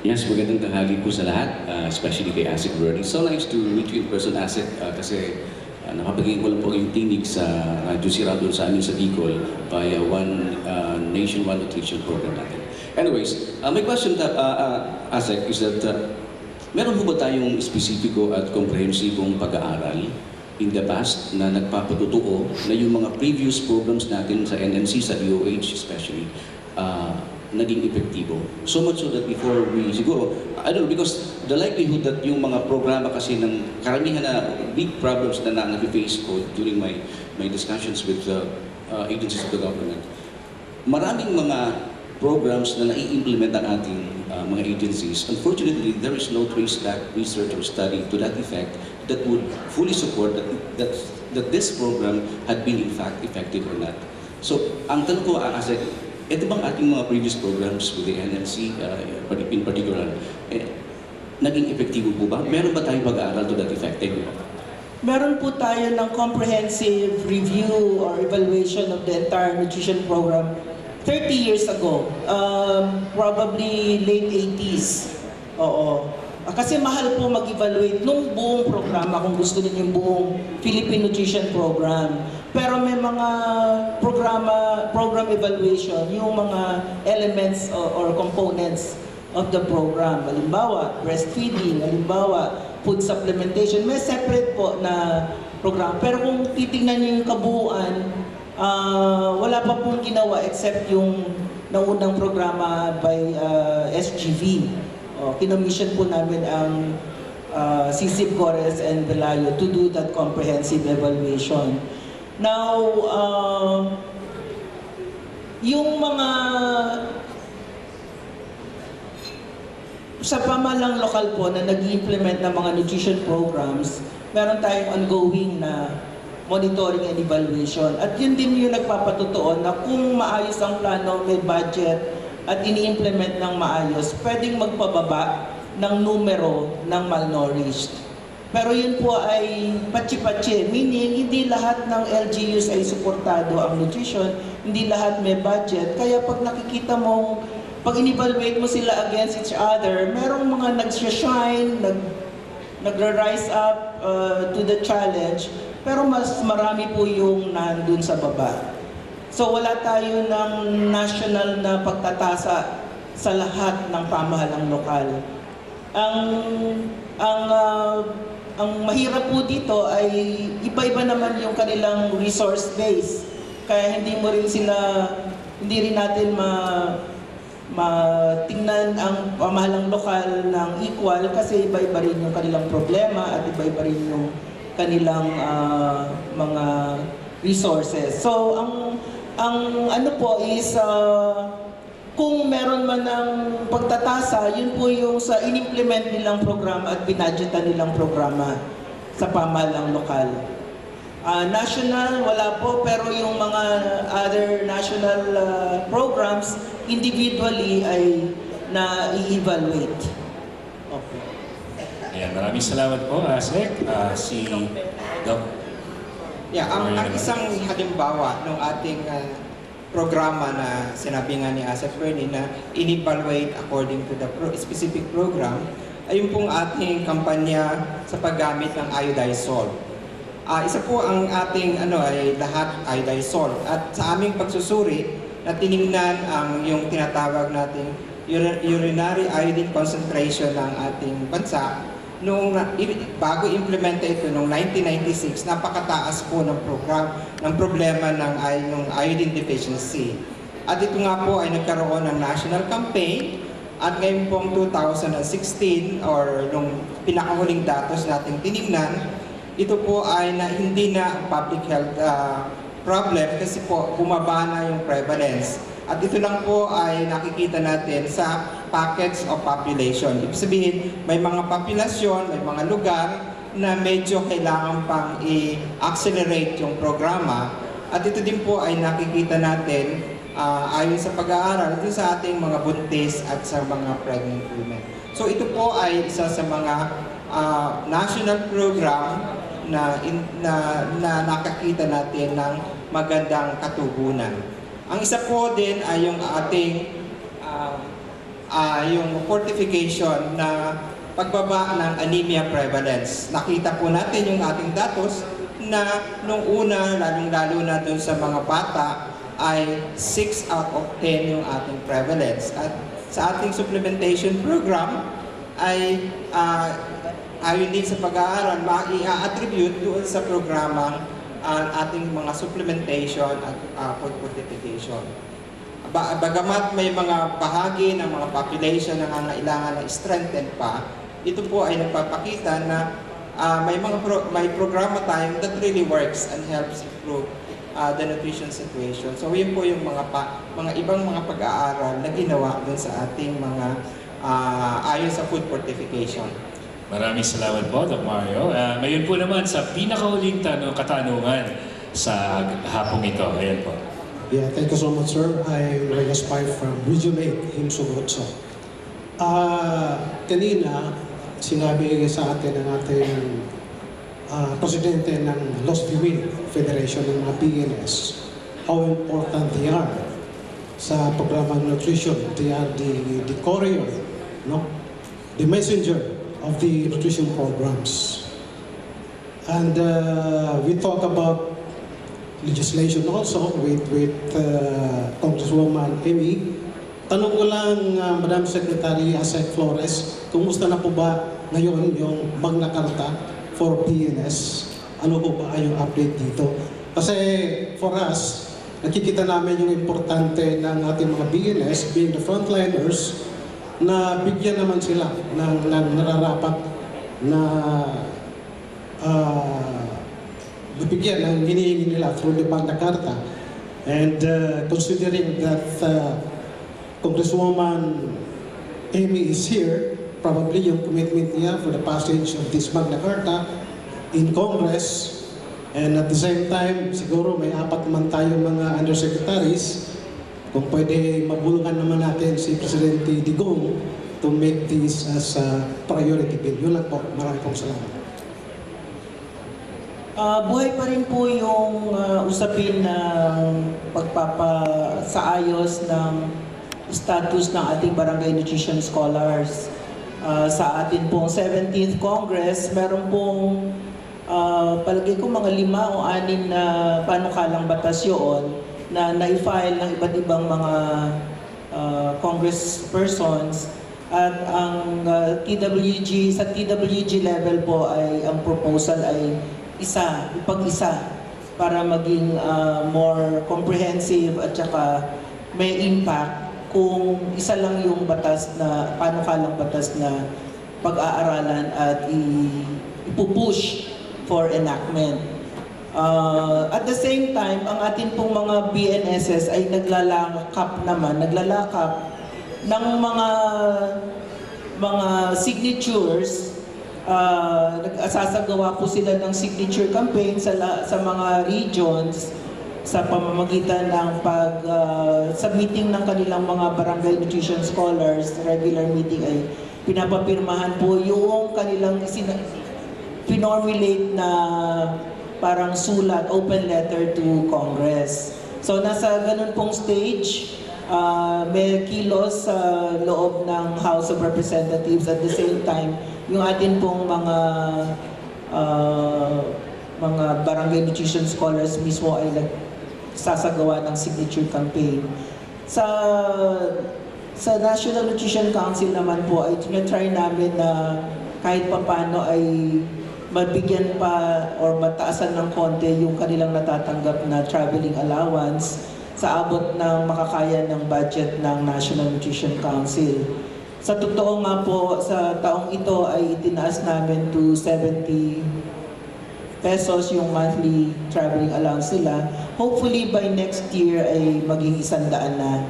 Yes, magandang tanghali po sa lahat, especially kay ASEC Bernie. So nice to meet you in person, ASEC, kasi nakapagiging ko lang po yung tinig sa Radyo Sira doon sa amin sa Bicol via One Nation, One Nutrition program natin. Anyways, my question, ASEC, is that meron po ba tayong espesipiko at komprehensibong pag-aaral in the past na nagpapatutuo na yung mga previous programs natin sa NNC, sa DOH especially, naging epektibo. So much so that before we, siguro, I don't know, because the likelihood that yung mga programa kasi ng karamihan na big problems na na-face ko during my discussions with agencies of the government, maraming mga programs na nai-implement ang ating mga agencies. Unfortunately, there is no trace-back research or study to that effect that would fully support that this program had been in fact effective or not. So, ang tanong ko, ASEC, ito bang ating mga previous programs with the NNC, in particular, naging epektibo po ba? Meron ba tayong pag-aaral to that effect? Thank you. Meron po tayo ng comprehensive review or evaluation of the entire nutrition program 30 years ago. Probably late 80s. Oo. Kasi mahal po mag-evaluate nung buong programa kung gusto niyo yung buong Philippine Nutrition Program. Pero may mga program evaluation, yung mga elements or components of the program. Halimbawa, breastfeeding, halimbawa, food supplementation. May separate po na program. Pero kung titingnan niyo yung kabuuan, wala pa pong ginawa except yung naunang programa by SGV. Kinomission po namin ang CICIP Gores and Velayo to do that comprehensive evaluation. Now, yung mga sa pamahalang lokal po na nag-implement ng mga nutrition programs, meron tayong ongoing na monitoring and evaluation. At yun din yung nagpapatotoo na kung maayos ang plano, may budget, at ini-implement ng maayos, pwedeng magpababa ng numero ng malnourished. Pero yun po ay patsi-patsi, meaning hindi lahat ng LGUs ay suportado ang nutrition, hindi lahat may budget. Kaya pag nakikita mo, pag in-evaluate mo sila against each other, merong mga nag-shine, nag-rise up to the challenge, pero mas marami po yung nandun sa baba. So wala tayo ng national na pagtatasa sa lahat ng pamahalang lokal. Ang mahirap po dito ay iba-iba naman yung kanilang resource base. Kaya hindi rin natin matingnan ang pamahalang lokal ng equal kasi iba-iba rin yung kanilang problema at iba-iba rin yung kanilang mga resources. So ang ano po is kung meron man ng pagtatasa, yun po yung sa in-implement nilang programa at binadgetan nilang programa sa pamahalang lokal. National, wala po, pero yung mga other national programs, individually ay na-i-evaluate. Okay. Ayan, maraming salamat po, ASEC. Si Doc. Yeah, ang isang halimbawa ng ating programa na sinabi nga ni ASEC Bernie na in-evaluate according to the specific program ay yung pong ating kampanya sa paggamit ng iodized salt. Isa po ang ating ay lahat ay Lysol. At sa aming pagsusuri na tiningnan ang yung tinatawag nating urinary iodine concentration ng ating bansa, bago implementa ito noong 1996, napakataas po ng problema ng iodine deficiency. At ito nga po ay nagkaroon ng national campaign. At ngayon pong 2016 or nung pinakahuling datos nating tinignan, ito po ay hindi na public health problem kasi po bumaba na yung prevalence. At ito lang po ay nakikita natin sa pockets of population. Ibig sabihin, may mga populasyon, may mga lugar na medyo kailangan pang i-accelerate yung programa. At ito din po ay nakikita natin ayon sa pag-aaral dito sa ating mga buntis at sa mga pregnant women. So ito po ay isa sa mga national program na nakakita natin ng magandang katugunan. Ang isa po din ay yung ating yung fortification na pagbaba ng anemia prevalence. Nakita po natin yung ating datos na nung una, lalong-lalo na dun sa mga bata, ay 6 out of 10 yung ating prevalence. At sa ating supplementation program ay ayon din sa pag-aaral, i-attribute doon sa programang ating mga supplementation at food fortification. Bagamat may mga bahagi ng mga population na nangangailangan na strengthen pa, ito po ay nagpapakita na may programa tayo that really works and helps improve the nutrition situation. So yun po yung mga ibang mga pag-aaral na ginawa dun sa ating mga ayon sa food fortification. Maraming salamat po, Dr. Mario. Ngayon po naman sa pinakahuling katanungan sa hapong ito. Ayan po. Yeah, thank you so much, sir. I'm Reyes Pai from Region 8, Himsugotso. Kanina, sinabi sa atin ng ating presidente ng Los Diwin Federation ng mga PNS, how important they are sa programang nutrition. They are the courier, no? The messenger of the nutrition programs. And we talk about legislation also with Congresswoman Amy. Tanong ko lang, Madam Secretary Asek Flores, kumusta na po ba ngayon yung Magna Carta for PNS? Ano po ba yung update dito? Kasi for us, nakikita namin yung importante ng ating mga PNS, being the frontliners, na bigyan naman sila ng nararapat na bigyan ng hinihingi nila through the Magna Carta. And considering that Congresswoman Amy is here, probably yung commitment niya for the passage of this Magna Carta in Congress, and at the same time, siguro may 4 man tayong mga undersecretaries, kung pwede mabulungan naman natin si Presidente Digong to make this as a priority bill. Yun lang po. Maraming pong salamat. Buhay pa rin po yung usapin ng pagpapasaayos ng status ng ating Barangay Nutrition Scholars. Sa atin pong 17th Congress, meron pong palagay ko mga 5 o 6 na panukalang batas yun na na-file ng iba't ibang mga congresspersons. At ang sa TWG level po ay ang proposal ay ipag-isa para maging more comprehensive at saka may impact kung isa lang yung batas na panukalang batas na pag-aaralan at ipupush for enactment. At the same time, ang atin pong mga BNSS ay naglalakap ng mga signatures. Nagsasagawa po sila ng signature campaign sa mga regions sa pamamagitan ng submitting ng kanilang mga barangay nutrition scholars. Regular meeting ay pinapapirmahan po yung kanilang pinormulate na parang sulat, open letter to Congress. So nasa ganun pong stage, may kilos sa loob ng House of Representatives. At the same time, yung atin pong mga mga barangay nutrition scholars mismo ay sasagawa ng signature campaign. Sa National Nutrition Council naman po ay tinatry namin na kahit papano ay mabigyan pa or mataasan ng konti yung kanilang natatanggap na traveling allowance sa abot ng makakaya ng budget ng National Nutrition Council. Sa totoo nga po, sa taong ito ay itinaas namin to 70 pesos yung monthly traveling allowance nila. Hopefully by next year ay maging 100 na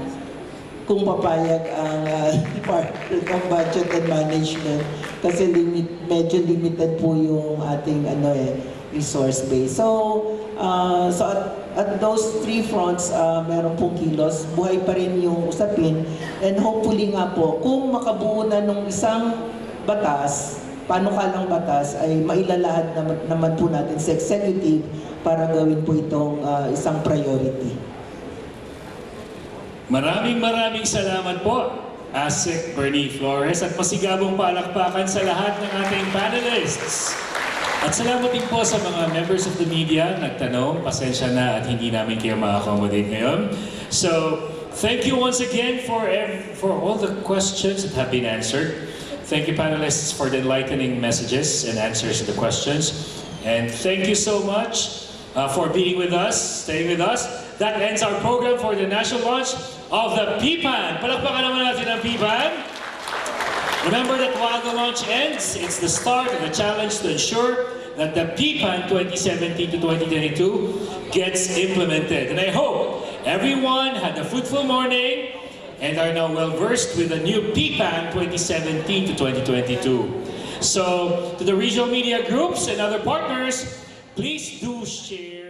kung papayag ang Department of Budget and Management kasi medyo limited po yung ating resource base. So at those three fronts, meron pong kilos, buhay pa rin yung usapin, and hopefully nga po, kung makabuo na nung isang batas, panukalang batas, ay mailalahad naman po natin sa executive para gawin po itong isang priority. Maraming salamat po, ASEC Bernie Flores, at masigabong palakpakan sa lahat ng ating panelists. At salamat din po sa mga members of the media nagtanong. Pasensya na at hindi namin kayo ma-accommodate ngayon. So, thank you once again for all the questions that have been answered. Thank you, panelists, for the enlightening messages and answers to the questions. And thank you so much for being with us, staying with us. That ends our program for the national launch of the PPAN. Palakpakan naman natin ang PPAN. Remember that while the launch ends, it's the start of the challenge to ensure that the PPAN 2017 to 2022 gets implemented. And I hope everyone had a fruitful morning and are now well versed with the new PPAN 2017 to 2022. So, to the regional media groups and other partners, please do share